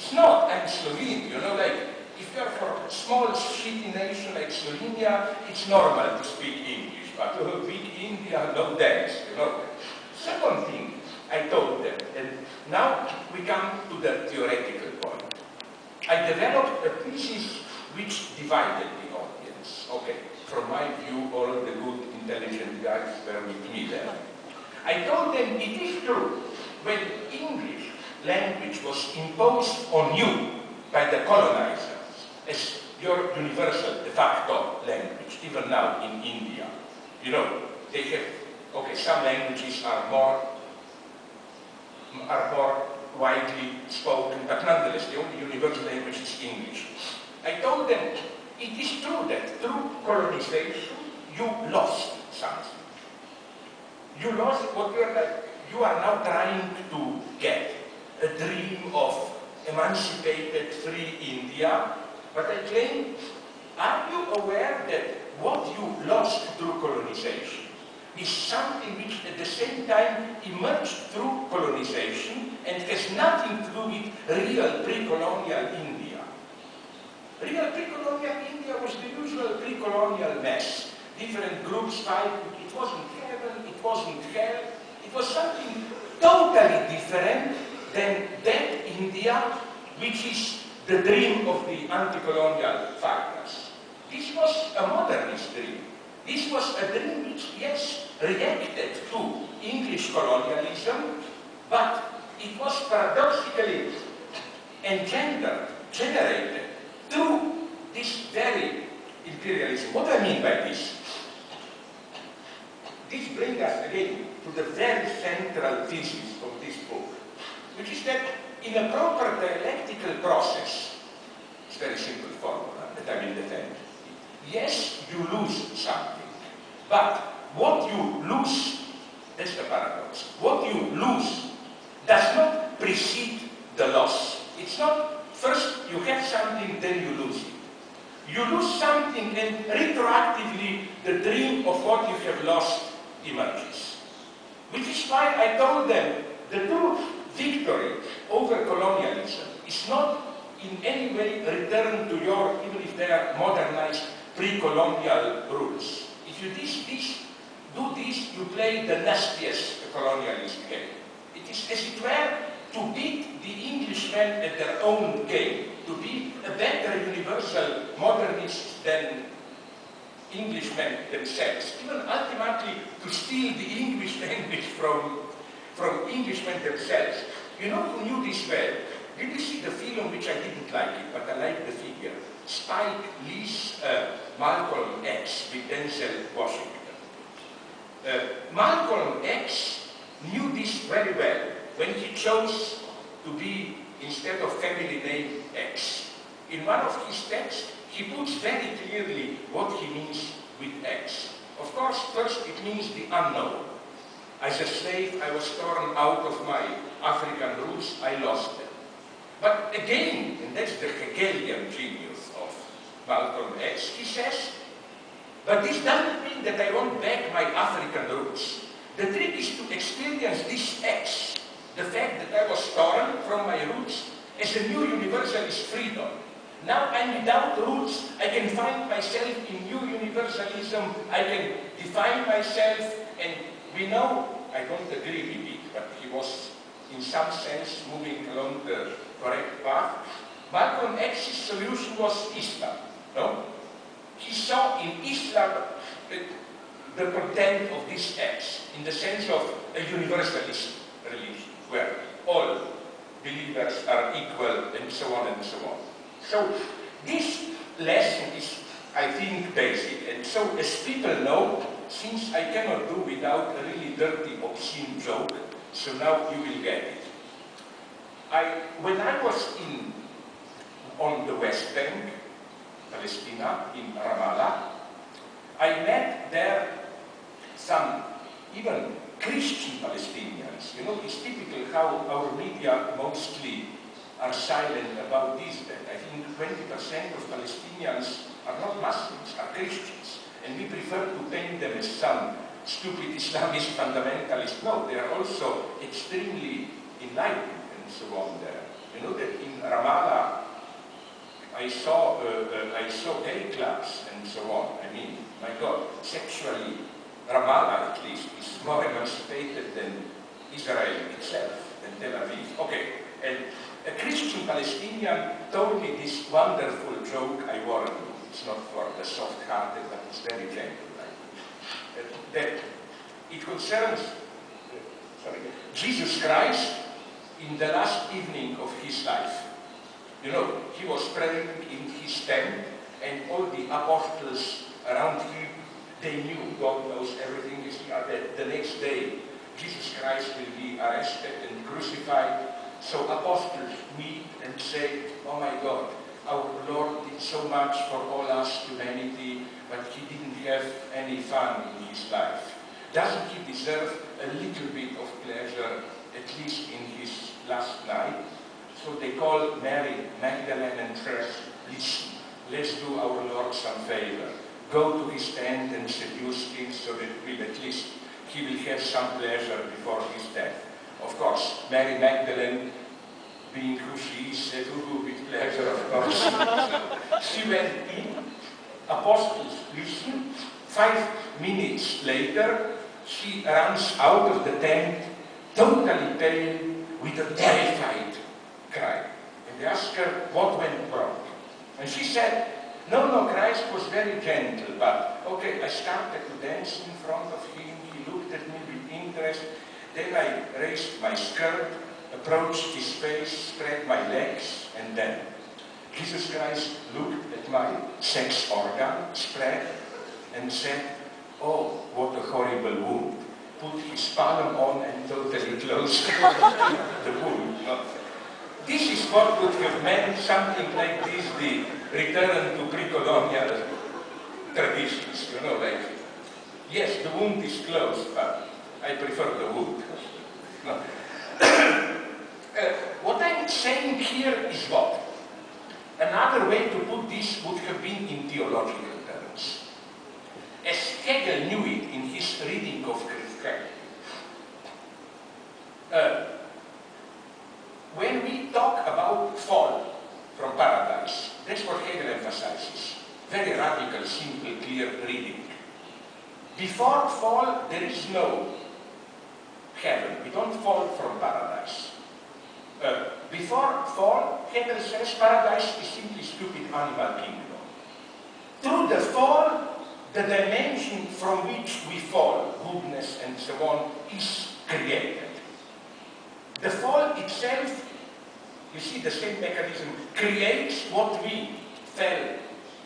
It's not, I'm Slovene, you know, like, if you're for a small, shitty nation like Slovenia, it's normal to speak English, but big India, no thanks, you know. Second thing I told them, and now we come to the theoretical point. I developed a thesis which divided the audience. Okay, from my view, all the good, intelligent guys were with me there. I told them it is true, when English language was imposed on you by the colonizers as your universal de facto language, even now in India. You know, they have, okay, some languages are more widely spoken, but nonetheless, the only universal language is English. I told them, it is true that through colonization, you lost something. You lost what you are now trying to get, a dream of emancipated, free India. But I claim, are you aware that what you lost through colonization is something which at the same time emerged through colonization and has nothing to do with real pre-colonial India? Real pre-colonial India was the usual pre-colonial mess. Different groups fighting. It wasn't heaven, it wasn't hell. It was something totally different than that India which is the dream of the anti-colonial fighters. This was a modernist dream. This was a dream which, yes, reacted to English colonialism, but it was paradoxically engendered, generated through this very imperialism. What do I mean by this? This brings us again to the very central thesis of this book, which is that in a proper dialectical process, it's a very simple formula that I will defend. Yes, you lose something, but what you lose, that's the paradox, what you lose does not precede the loss. It's not first you have something, then you lose it. You lose something and retroactively the dream of what you have lost emerges. Which is why I told them the true victory over colonialism is not in any way return to your, even if they are modernized, pre-colonial rules. If you do this, you play the nastiest colonialist game. It is, as it were, to beat the Englishmen at their own game, to be a better universal modernist than Englishmen themselves, even ultimately to steal the English language from Englishmen themselves. You know who knew this well? Did you see the film, which I didn't like it, but I like the figure? Spike Lee's Malcolm X with Denzel Washington. Malcolm X knew this very well when he chose to be, instead of family name, X. In one of his texts, he puts very clearly what he means with X. Of course, first it means the unknown. As a slave, I was torn out of my African roots, I lost them. But again, and that's the Hegelian genius of Malcolm X, he says, but this doesn't mean that I want back my African roots. The trick is to experience this X, the fact that I was torn from my roots, as a new universalist freedom. Now I'm without roots, I can find myself in new universalism, I can define myself, and we know, I don't agree with it, but he was in some sense moving along the correct path. Malcolm X's solution was Islam. No? He saw in Islam the content of this X, in the sense of a universalist religion, where all believers are equal, and so on and so on. So this lesson is, I think, basic. And so as people know, since I cannot do without a really dirty, obscene joke, so now you will get it. When I was on the West Bank, Palestina, in Ramallah, I met there some even Christian Palestinians. You know, it's typical how our media mostly are silent about this, that I think 20% of Palestinians are not Muslims, are Christians. And we prefer to paint them as some stupid Islamist fundamentalists. No, they are also extremely enlightened and so on there. You know that in Ramallah I saw gay clubs and so on. I mean, my God, sexually, Ramallah at least is more emancipated than Israel itself, than Tel Aviv. Okay, and a Christian Palestinian told me this wonderful joke. I warn you, it's not for the soft-hearted, but it's very gentle. That it concerns Jesus Christ in the last evening of his life. You know, he was praying in his tent, and all the apostles around him, they knew, God knows everything. You see, the next day, Jesus Christ will be arrested and crucified. So apostles meet and say, oh my God, our Lord did so much for all us, humanity, but he didn't have any fun in his life. Doesn't he deserve a little bit of pleasure, at least in his last night? So they call Mary Magdalene and says, listen, let's do our Lord some favor. Go to his tent and seduce him so that at least he will have some pleasure before his death. Of course, Mary Magdalene, being who she is, said, ooh, with pleasure, of course. She went in, apostles listen. 5 minutes later, she runs out of the tent, totally pale, with a terrified cry. And they asked her, what went wrong? And she said, no, Christ was very gentle, but okay, I started to dance in front of him, he looked at me with interest, then I raised my skirt, approached his face, spread my legs, and then Jesus Christ looked at my sex organ, spread, and said, oh, what a horrible wound. Put his palm on and totally closed the wound. This is what would have meant something like this, the return to pre-colonial traditions, you know, like, yes, the wound is closed, but I prefer the wound. No. What I'm saying here is what? Another way to put this would have been in theological terms. As Hegel knew it in his reading of Christianity. When we talk about fall from paradise, that's what Hegel emphasizes. Very radical, simple, clear reading. Before fall, there is no heaven. We don't fall from paradise. Before fall, Hegel says paradise is simply stupid animal kingdom. Through the fall, the dimension from which we fall, goodness and so on, is created. The fall itself, you see the same mechanism, creates what we fell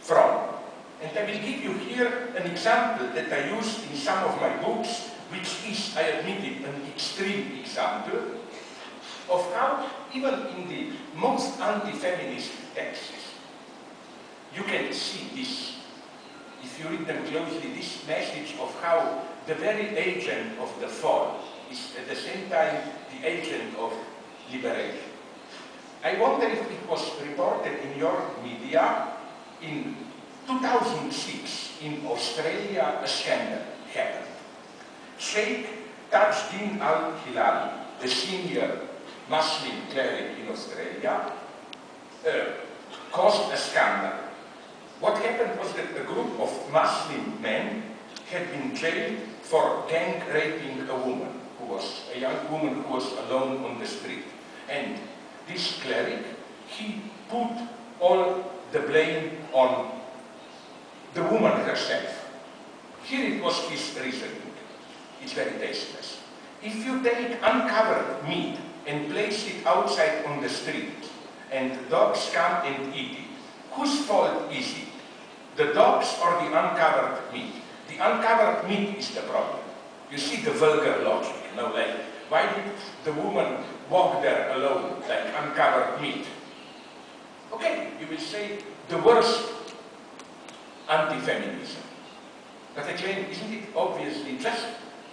from. And I will give you here an example that I used in some of my books, which is, I admit it, an extreme example of how, even in the most anti-feminist texts, you can see this, if you read them closely, this message of how the very agent of the fall is at the same time the agent of liberation. I wonder if it was reported in your media in 2006 in Australia, a scandal happened. Sheikh Tajuddin al-Hilali, the senior Muslim cleric in Australia, caused a scandal. What happened was that a group of Muslim men had been jailed for gang raping a woman, a young woman who was alone on the street. And this cleric, he put all the blame on the woman herself. Here it was his reasoning. It's very tasteless. If you take uncovered meat and place it outside on the street, and dogs come and eat it, whose fault is it? The dogs or the uncovered meat? The uncovered meat is the problem. You see the vulgar logic, you know, like, why did the woman walk there alone, like uncovered meat? Okay, you will say, the worst anti-feminism. But again, isn't it obviously, just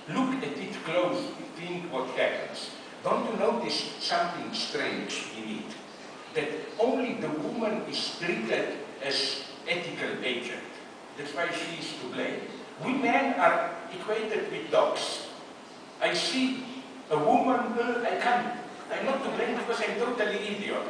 look at it closely, think what happens. Don't you notice something strange in it? That only the woman is treated as ethical agent. That's why she is to blame. We men are equated with dogs. I see a woman, I'm not to blame because I'm totally idiot.